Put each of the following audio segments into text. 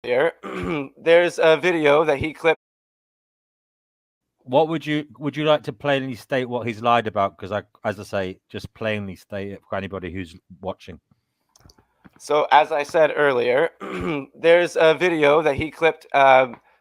Here, there's a video that he clipped. What would you like to plainly state what he's lied about? Because as I say, just plainly state it for anybody who's watching. So as I said earlier, there's a video that he clipped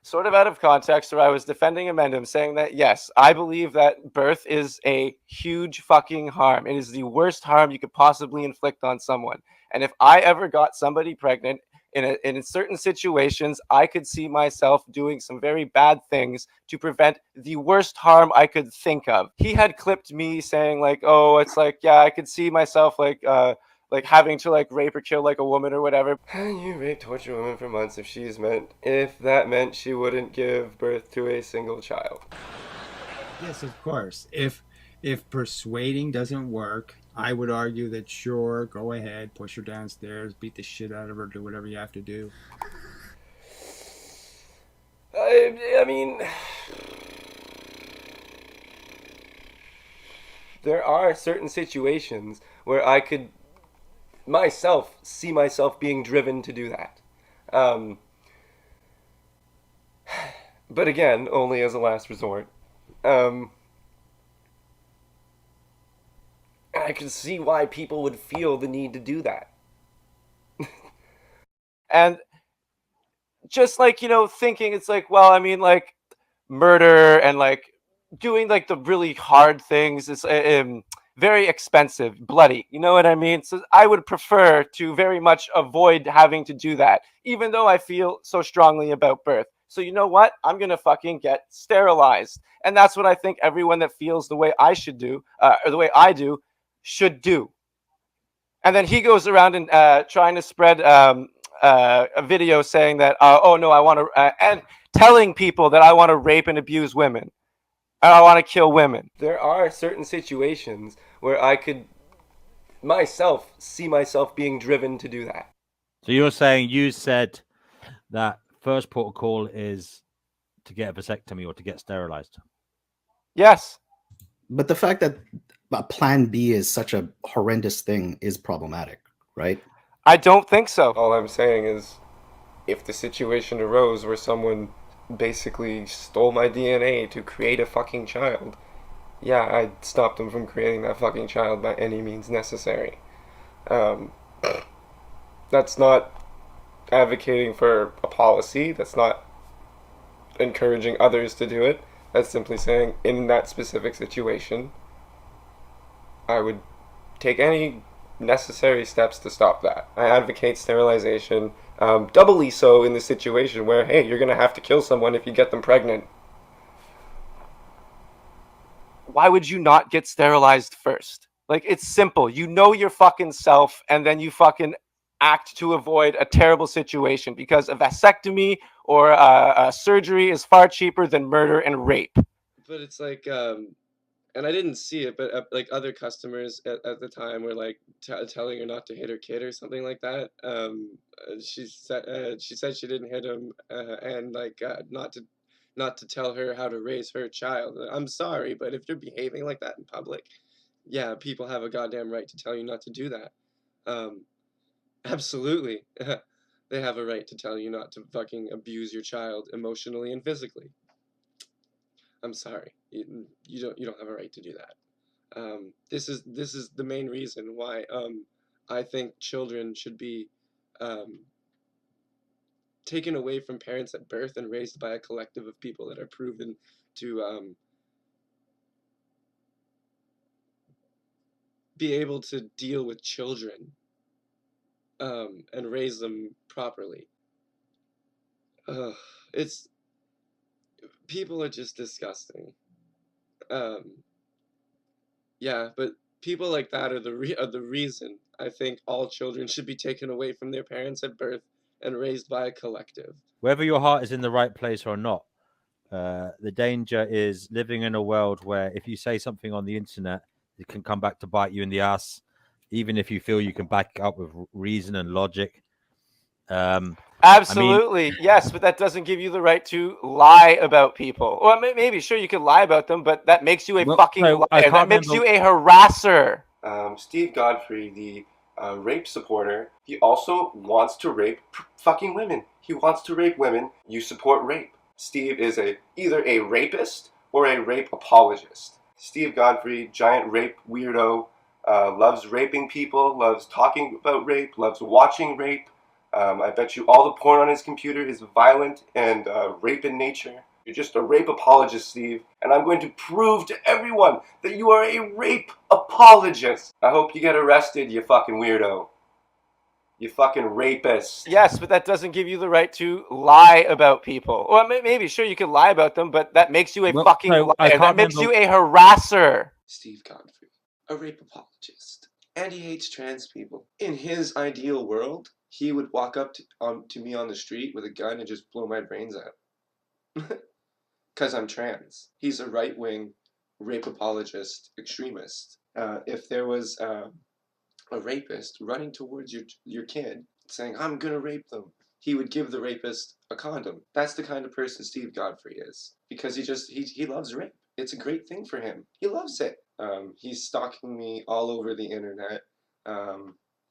sort of out of context where I was defending Amendum saying that, yes, I believe that birth is a huge fucking harm. It is the worst harm you could possibly inflict on someone. And if I ever got somebody pregnant, in certain situations, I could see myself doing some very bad things to prevent the worst harm I could think of. He had clipped me saying like, oh, it's like, yeah, I could see myself like having to like rape or kill like a woman or whatever. You rape, torture a woman for months if that meant she wouldn't give birth to a single child. Yes, of course. If persuading doesn't work, I would argue that sure, go ahead, push her downstairs, beat the shit out of her, do whatever you have to do. I mean, there are certain situations where I could myself see myself being driven to do that. But again, only as a last resort. I can see why people would feel the need to do that. And just like, you know, thinking it's like, well, I mean, like murder and like doing like the really hard things is very expensive, bloody. You know what I mean? So I would prefer to very much avoid having to do that, even though I feel so strongly about birth. So you know what? I'm going to fucking get sterilized. And that's what I think everyone that feels the way I should do, or the way I do, should do. And then he goes around and trying to spread a video saying that, oh no, I want to, and telling people that I want to rape and abuse women. And I want to kill women. There are certain situations where I could myself see myself being driven to do that. So you're saying you said that first protocol is to get a vasectomy or to get sterilized? Yes. But the fact that plan B is such a horrendous thing is problematic, right? I don't think so. All I'm saying is if the situation arose where someone basically stole my DNA to create a fucking child, yeah, I'd stop them from creating that fucking child by any means necessary. That's not advocating for a policy. That's not encouraging others to do it. That's simply saying, in that specific situation, I would take any necessary steps to stop that. I advocate sterilization, doubly so in the situation where, hey, you're going to have to kill someone if you get them pregnant. Why would you not get sterilized first? Like, it's simple. You know your fucking self, and then you fucking act to avoid a terrible situation, because a vasectomy or a surgery is far cheaper than murder and rape. But it's like, and I didn't see it, but like other customers at the time were like telling her not to hit her kid or something like that. She said she didn't hit him, and like not to tell her how to raise her child. I'm sorry, but if you're behaving like that in public, yeah, people have a goddamn right to tell you not to do that. Absolutely. They have a right to tell you not to fucking abuse your child emotionally and physically. I'm sorry. You don't have a right to do that. This is the main reason why I think children should be taken away from parents at birth and raised by a collective of people that are proven to be able to deal with children and raise them properly. It's people are just disgusting. Yeah, but people like that are the reason I think all children should be taken away from their parents at birth and raised by a collective. Whether your heart is in the right place or not, the danger is living in a world where if you say something on the internet, it can come back to bite you in the ass, even if you feel you can back it up with reason and logic. Absolutely, I mean, yes, but that doesn't give you the right to lie about people. Or maybe, sure, you can lie about them, but that makes you a fucking liar. That makes you a harasser. Steve Godfrey, the rape supporter, he also wants to rape fucking women. He wants to rape women. You support rape. Steve is either a rapist or a rape apologist. Steve Godfrey, giant rape weirdo, loves raping people, loves talking about rape, loves watching rape. I bet you all the porn on his computer is violent and rape in nature. You're just a rape apologist, Steve, and I'm going to prove to everyone that you are a rape apologist. I hope you get arrested, you fucking weirdo. You fucking rapist. Yes, but that doesn't give you the right to lie about people. Well, maybe, sure, you can lie about them, but that makes you a fucking liar. That makes you a harasser. Steve Godfrey, a rape apologist. And he hates trans people. In his ideal world, he would walk up to me on the street with a gun and just blow my brains out. Because I'm trans. He's a right-wing rape apologist extremist. If there was a rapist running towards your kid saying, I'm gonna rape them, he would give the rapist a condom. That's the kind of person Steve Godfrey is. Because he loves rape. It's a great thing for him. He loves it. He's stalking me all over the internet.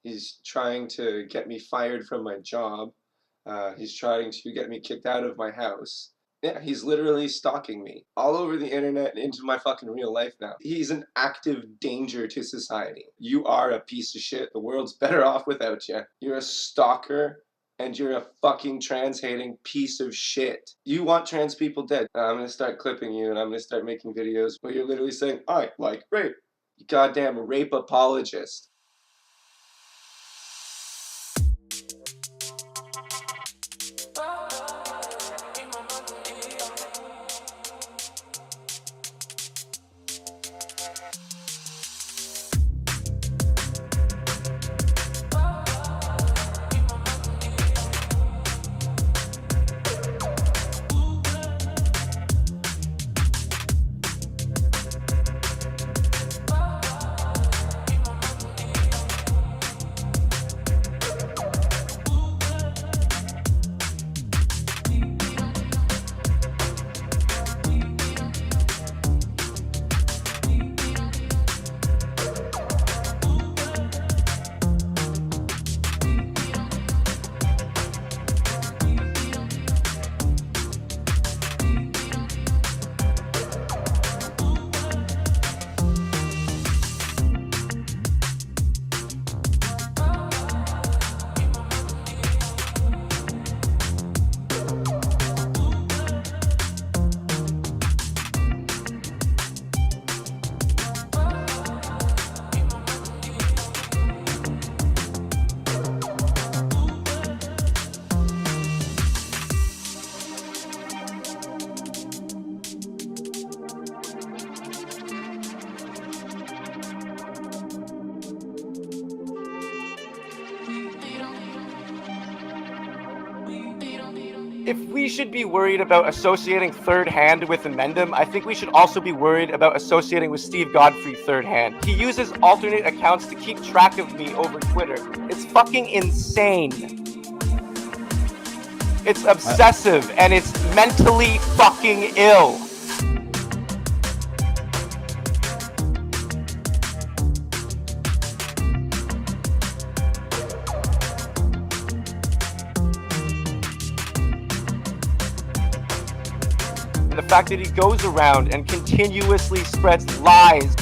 He's trying to get me fired from my job. He's trying to get me kicked out of my house. Yeah, he's literally stalking me all over the internet and into my fucking real life now. He's an active danger to society. You are a piece of shit. The world's better off without you. You're a stalker and you're a fucking trans-hating piece of shit. You want trans people dead. I'm gonna start clipping you and I'm gonna start making videos where you're literally saying, I like rape. You goddamn rape apologist. If we should be worried about associating third hand with Amendum, I think we should also be worried about associating with Steve Godfrey third hand. He uses alternate accounts to keep track of me over Twitter. It's fucking insane. It's obsessive and it's mentally fucking ill. The fact that he goes around and continuously spreads lies.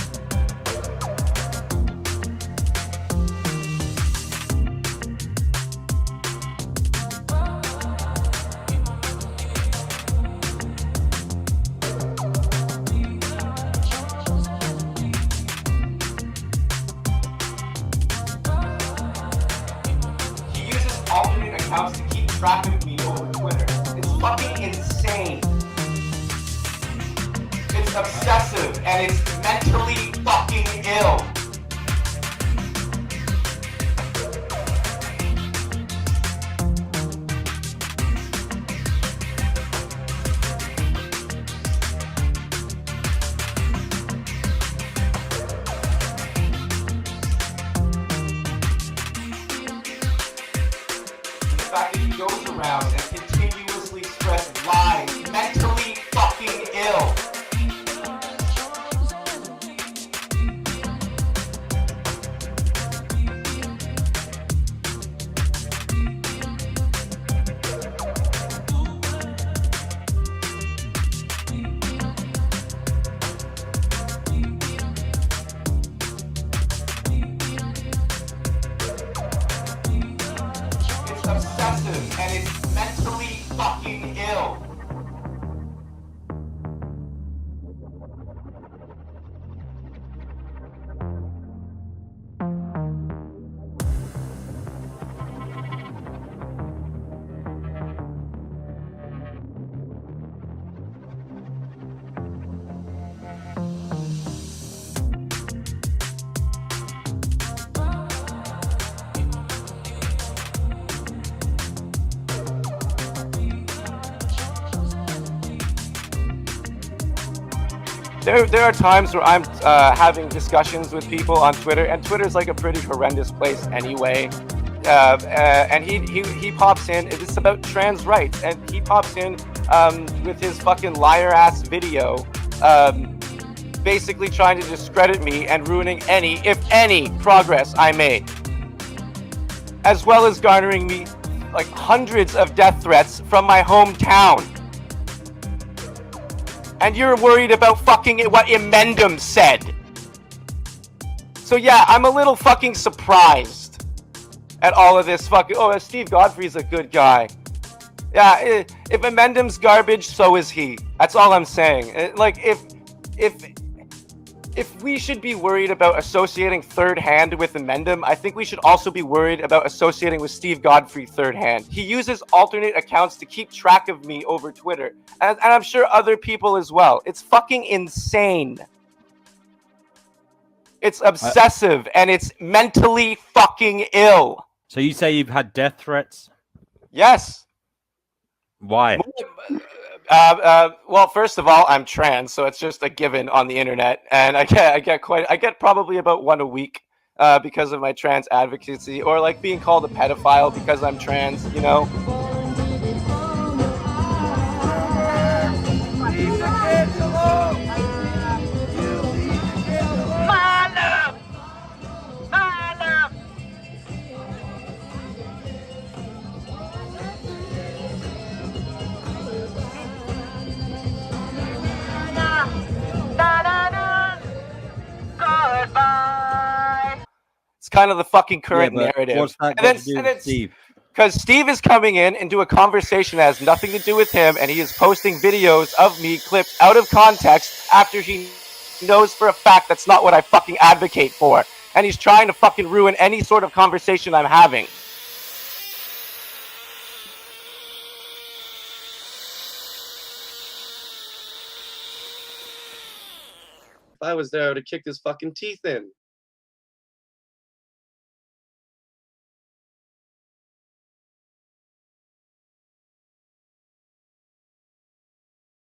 He uses alternate accounts to keep track of me over Twitter. It's fucking insane. It's obsessive and it's mentally fucking ill. The fact that he goes around and continuously spreads lies, mentally fucking ill. obsessive and it's mentally fucking ill. There are times where I'm having discussions with people on Twitter, and Twitter's like a pretty horrendous place anyway. And he pops in. It's about trans rights, and he pops in with his fucking liar ass video, basically trying to discredit me and ruining any, if any, progress I made, as well as garnering me like hundreds of death threats from my hometown. And you're worried about fucking what Emendum said. So yeah, I'm a little fucking surprised at all of this fucking, oh, Steve Godfrey's a good guy. Yeah, if Emendum's garbage, so is he. That's all I'm saying. Like, if we should be worried about associating third hand with Emendum, I think we should also be worried about associating with Steve Godfrey third hand. He uses alternate accounts to keep track of me over Twitter, and I'm sure other people as well. It's fucking insane. It's obsessive and it's mentally fucking ill. So you say you've had death threats? Yes. Why? Well, first of all, I'm trans, so it's just a given on the internet, and I get probably about one a week because of my trans advocacy, or like being called a pedophile because I'm trans, you know. It's kind of the fucking current narrative. What's that got to do with Steve? Because Steve is coming in into a conversation that has nothing to do with him, and he is posting videos of me clipped out of context after he knows for a fact that's not what I fucking advocate for. And he's trying to fucking ruin any sort of conversation I'm having. If I was there, I would have kicked his fucking teeth in.